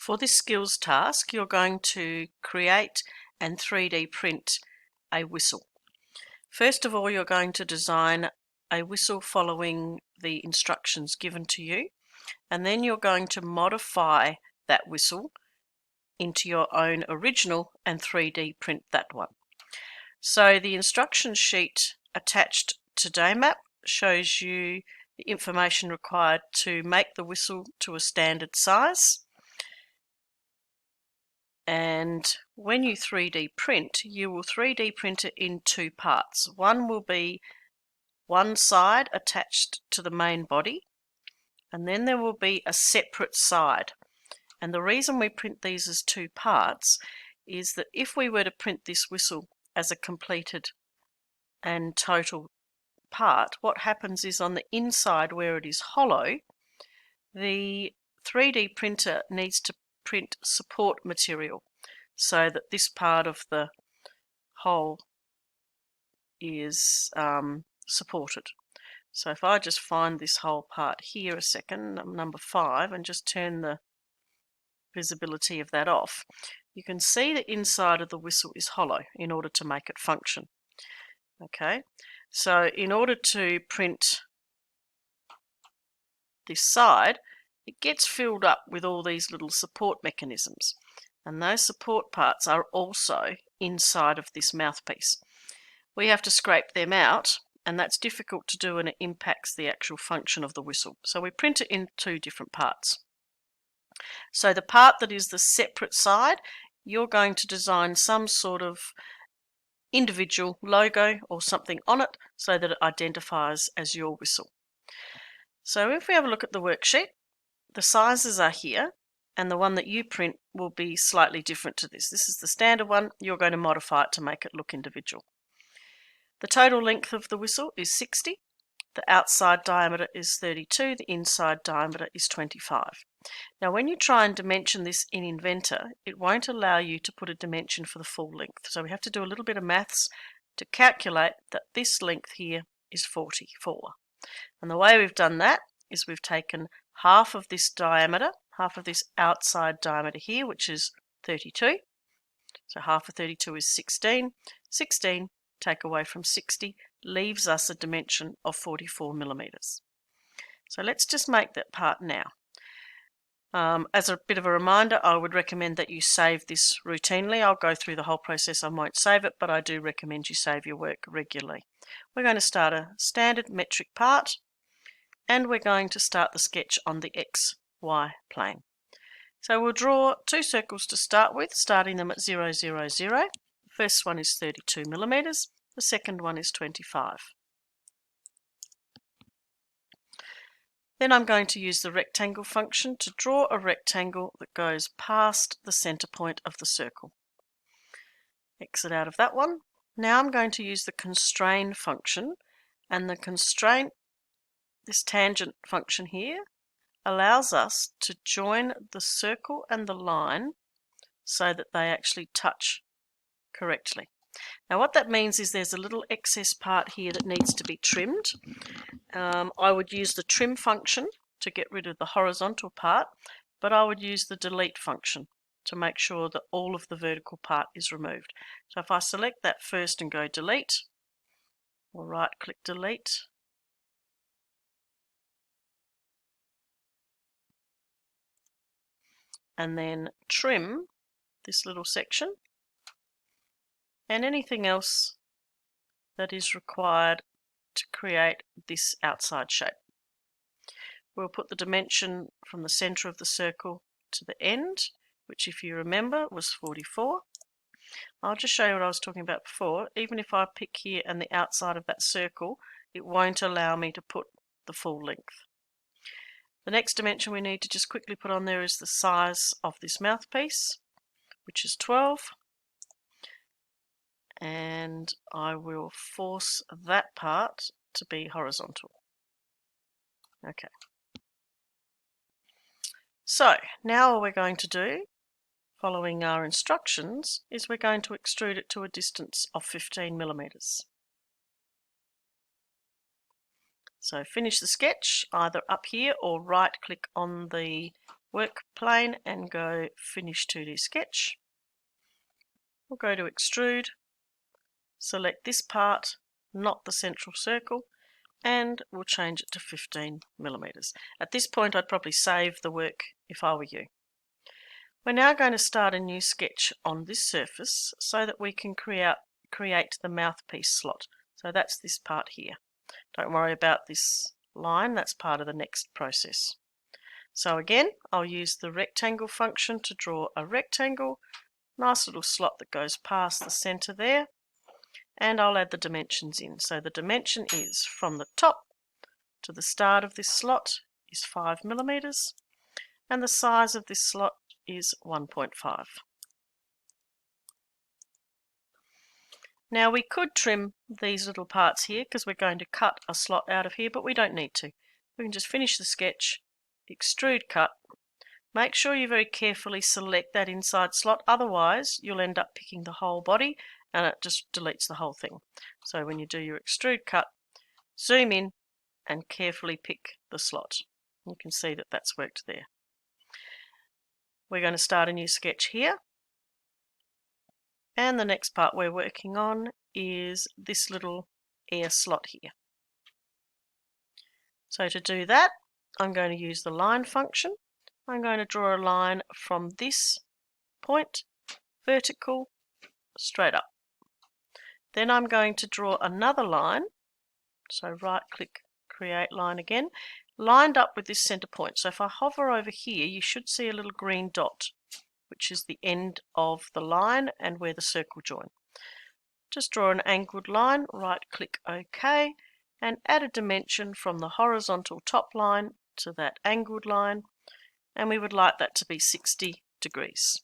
For this skills task, you're going to create and 3D print a whistle. First of all, you're going to design a whistle following the instructions given to you, and then you're going to modify that whistle into your own original and 3D print that one. So the instruction sheet attached to DayMap shows you the information required to make the whistle to a standard size. And when you 3D print, you will 3D print it in two parts. One will be one side attached to the main body, and then there will be a separate side. And the reason we print these as two parts is that if we were to print this whistle as a completed and total part, what happens is on the inside where it is hollow, the 3D printer needs to print support material so that this part of the hole is supported. So if I just find this whole part here a second, number 5, and just turn the visibility of that off, you can see the inside of the whistle is hollow in order to make it function. Okay, so in order to print this side, it gets filled up with all these little support mechanisms, and those support parts are also inside of this mouthpiece. We have to scrape them out, and that's difficult to do, and it impacts the actual function of the whistle. So we print it in two different parts. So the part that is the separate side, you're going to design some sort of individual logo or something on it so that it identifies as your whistle. So if we have a look at the worksheet, the sizes are here, and the one that you print will be slightly different to this. This is the standard one. You're going to modify it to make it look individual. The total length of the whistle is 60. The outside diameter is 32. The inside diameter is 25. Now when you try and dimension this in Inventor, it won't allow you to put a dimension for the full length. So we have to do a little bit of maths to calculate that this length here is 44. And the way we've done that is we've taken half of this diameter, half of this outside diameter here, which is 32. So half of 32 is 16. 16 take away from 60 leaves us a dimension of 44 millimeters. So let's just make that part now. As a bit of a reminder, I would recommend that you save this routinely. I'll go through the whole process. I won't save it, but I do recommend you save your work regularly. We're going to start a standard metric part, and we're going to start the sketch on the XY plane. So we'll draw two circles to start with, starting them at 0, 0, 0. The first one is 32 millimeters. The second one is 25. Then I'm going to use the rectangle function to draw a rectangle that goes past the center point of the circle. Exit out of that one. Now I'm going to use the constrain function, and the constraint, this tangent function here, allows us to join the circle and the line so that they actually touch correctly. Now what that means is there's a little excess part here that needs to be trimmed. I would use the trim function to get rid of the horizontal part, but I would use the delete function to make sure that all of the vertical part is removed. So if I select that first and go delete, or right click delete, and then trim this little section and anything else that is required to create this outside shape. We'll put the dimension from the center of the circle to the end, which if you remember was 44. I'll just show you what I was talking about before. Even if I pick here and the outside of that circle, it won't allow me to put the full length. The next dimension we need to just quickly put on there is the size of this mouthpiece, which is 12. And I will force that part to be horizontal. Okay. So now all we're going to do, following our instructions, is we're going to extrude it to a distance of 15 millimeters. So finish the sketch either up here or right click on the work plane and go Finish 2D Sketch. We'll go to Extrude, select this part, not the central circle, and we'll change it to 15 millimeters. At this point I'd probably save the work if I were you. We're now going to start a new sketch on this surface so that we can create the mouthpiece slot. So that's this part here. Don't worry about this line, that's part of the next process. So again, I'll use the rectangle function to draw a rectangle, nice little slot that goes past the center there, and I'll add the dimensions in. So the dimension is from the top to the start of this slot is 5 millimeters, and the size of this slot is 1.5. Now we could trim these little parts here because we're going to cut a slot out of here, but we don't need to. We can just finish the sketch, extrude cut. Make sure you very carefully select that inside slot, otherwise you'll end up picking the whole body and it just deletes the whole thing. So when you do your extrude cut, zoom in and carefully pick the slot. You can see that that's worked there. We're going to start a new sketch here. And the next part we're working on is this little air slot here. So to do that, I'm going to use the line function. I'm going to draw a line from this point, vertical, straight up. Then I'm going to draw another line. So right click, create line again, lined up with this center point. So if I hover over here, you should see a little green dot, which is the end of the line and where the circle join. Just draw an angled line, right click OK, and add a dimension from the horizontal top line to that angled line, and we would like that to be 60 degrees.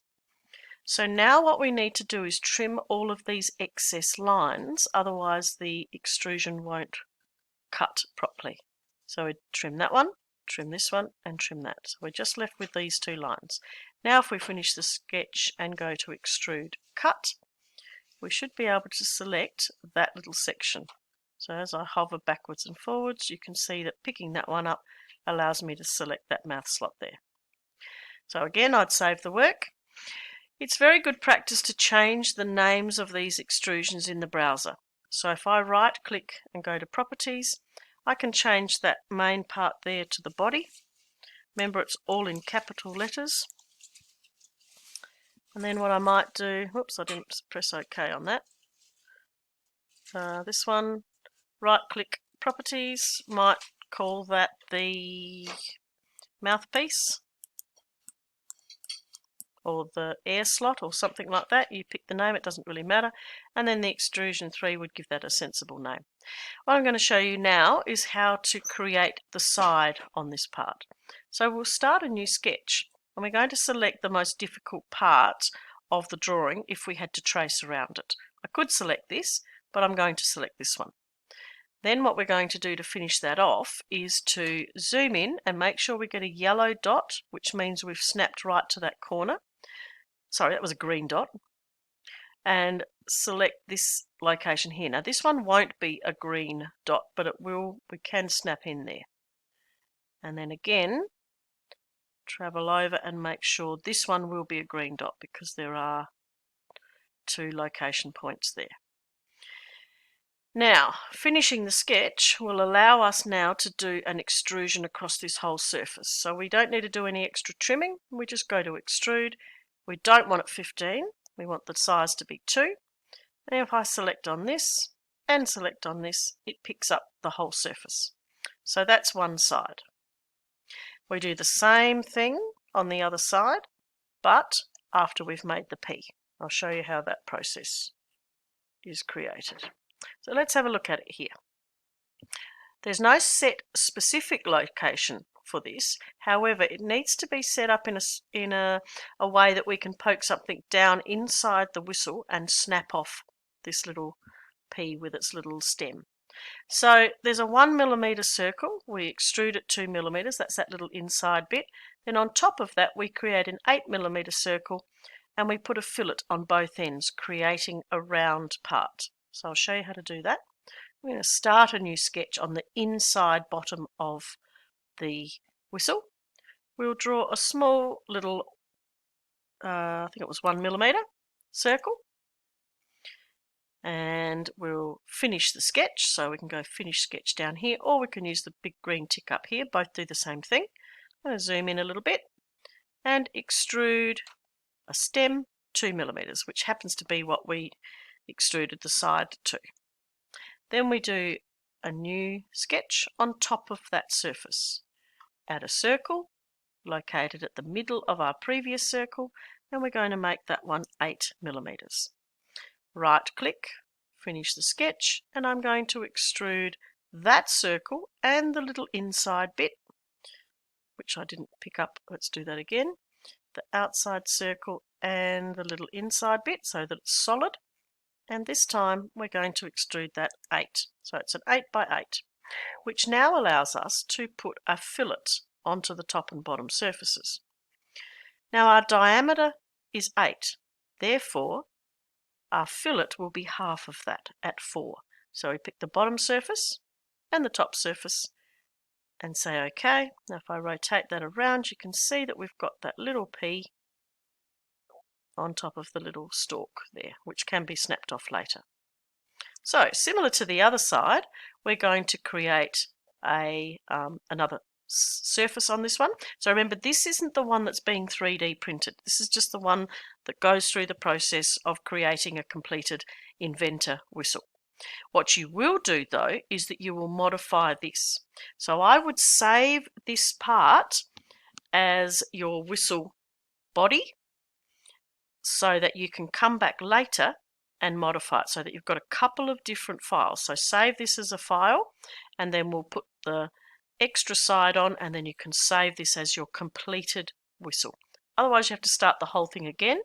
So now what we need to do is trim all of these excess lines, otherwise the extrusion won't cut properly. So we trim that one, trim this one, and trim that. So we're just left with these two lines. Now if we finish the sketch and go to Extrude Cut, we should be able to select that little section. So as I hover backwards and forwards, you can see that picking that one up allows me to select that mouth slot there. So again, I'd save the work. It's very good practice to change the names of these extrusions in the browser. So if I right click and go to Properties, I can change that main part there to the body. Remember, it's all in capital letters. And then what I might do, whoops, I didn't press OK on that. This one, right click Properties, might call that the mouthpiece or the air slot or something like that. You pick the name, it doesn't really matter. And then the extrusion 3 would give that a sensible name. What I'm going to show you now is how to create the side on this part. So we'll start a new sketch and we're going to select the most difficult part of the drawing if we had to trace around it. I could select this, but I'm going to select this one. Then what we're going to do to finish that off is to zoom in and make sure we get a yellow dot, which means we've snapped right to that corner. Sorry, that was a green dot. And select this location here. Now this one won't be a green dot, but it will, we can snap in there. And then again, travel over and make sure this one will be a green dot because there are two location points there. Now, finishing the sketch will allow us now to do an extrusion across this whole surface. So we don't need to do any extra trimming. We just go to Extrude. We don't want it 15. We want the size to be 2. And if I select on this and select on this, it picks up the whole surface. So that's one side. We do the same thing on the other side, but after we've made the P. I'll show you how that process is created. So let's have a look at it here. There's no set specific location for this. However, it needs to be set up in a way that we can poke something down inside the whistle and snap off this little P with its little stem. So there's a 1 millimeter circle. We extrude it 2 millimeters. That's that little inside bit. Then on top of that, we create an 8 millimeter circle and we put a fillet on both ends, creating a round part. So I'll show you how to do that. We're going to start a new sketch on the inside bottom of the whistle. we'll draw a small little, I think it was 1 millimeter circle, and we'll finish the sketch. So we can go finish sketch down here, or we can use the big green tick up here. Both do the same thing. I'm going to zoom in a little bit and extrude a stem 2 millimeters, which happens to be what we extruded the side to. Then we do a new sketch on top of that surface. Add a circle located at the middle of our previous circle, and we're going to make that one 8 millimeters. Right click, finish the sketch, and I'm going to extrude that circle and the little inside bit, which I didn't pick up. Let's do that again. The outside circle and the little inside bit so that it's solid. And this time we're going to extrude that 8. So it's an 8 by 8, which now allows us to put a fillet onto the top and bottom surfaces. Now our diameter is 8, therefore our fillet will be half of that at 4. So we pick the bottom surface and the top surface and say OK. Now if I rotate that around, you can see that we've got that little P on top of the little stalk there, which can be snapped off later. So similar to the other side, we're going to create another surface on this one. So remember, this isn't the one that's being 3D printed. This is just the one that goes through the process of creating a completed Inventor whistle. What you will do though is that you will modify this. So I would save this part as your whistle body so that you can come back later and modify it, so that you've got a couple of different files. So save this as a file, and then we'll put the extra side on, and then you can save this as your completed whistle. Otherwise you have to start the whole thing again,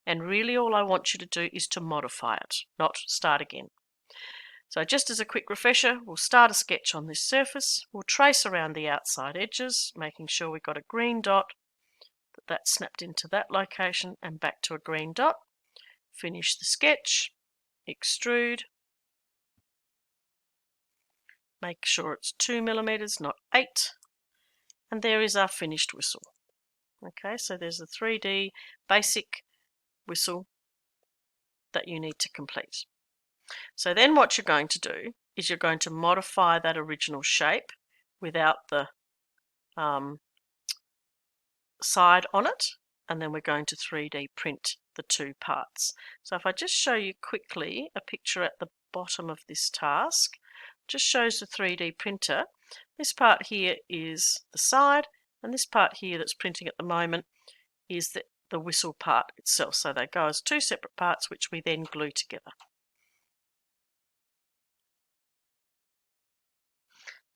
and really all I want you to do is to modify it, not start again. So just as a quick refresher, we'll start a sketch on this surface. We'll trace around the outside edges, making sure we've got a green dot, that snapped into that location and back to a green dot. Finish the sketch, extrude, make sure it's 2 millimeters, not 8, and there is our finished whistle. Okay, so there's a 3D basic whistle that you need to complete. So then what you're going to do is you're going to modify that original shape without the side on it, and then we're going to 3D print the two parts. So if I just show you quickly a picture at the bottom of this task, just shows the 3D printer. This part here is the side, and this part here that's printing at the moment is the whistle part itself. So they go as two separate parts, which we then glue together.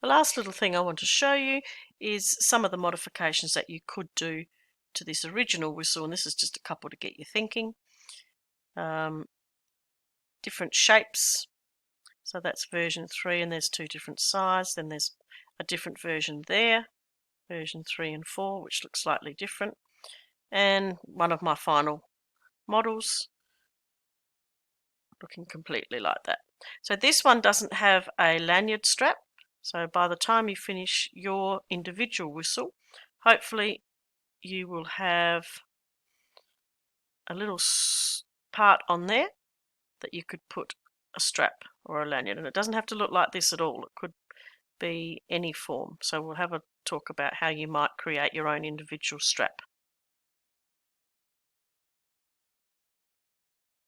The last little thing I want to show you is some of the modifications that you could do to this original whistle, and this is just a couple to get you thinking. Different shapes, so that's version 3, and there's 2 different sizes. Then there's a different version there, version 3 and 4, which looks slightly different, and one of my final models looking completely like that. So this one doesn't have a lanyard strap, so by the time you finish your individual whistle, hopefully you will have a little part on there that you could put a strap or a lanyard, and it doesn't have to look like this at all. It could be any form. So we'll have a talk about how you might create your own individual strap.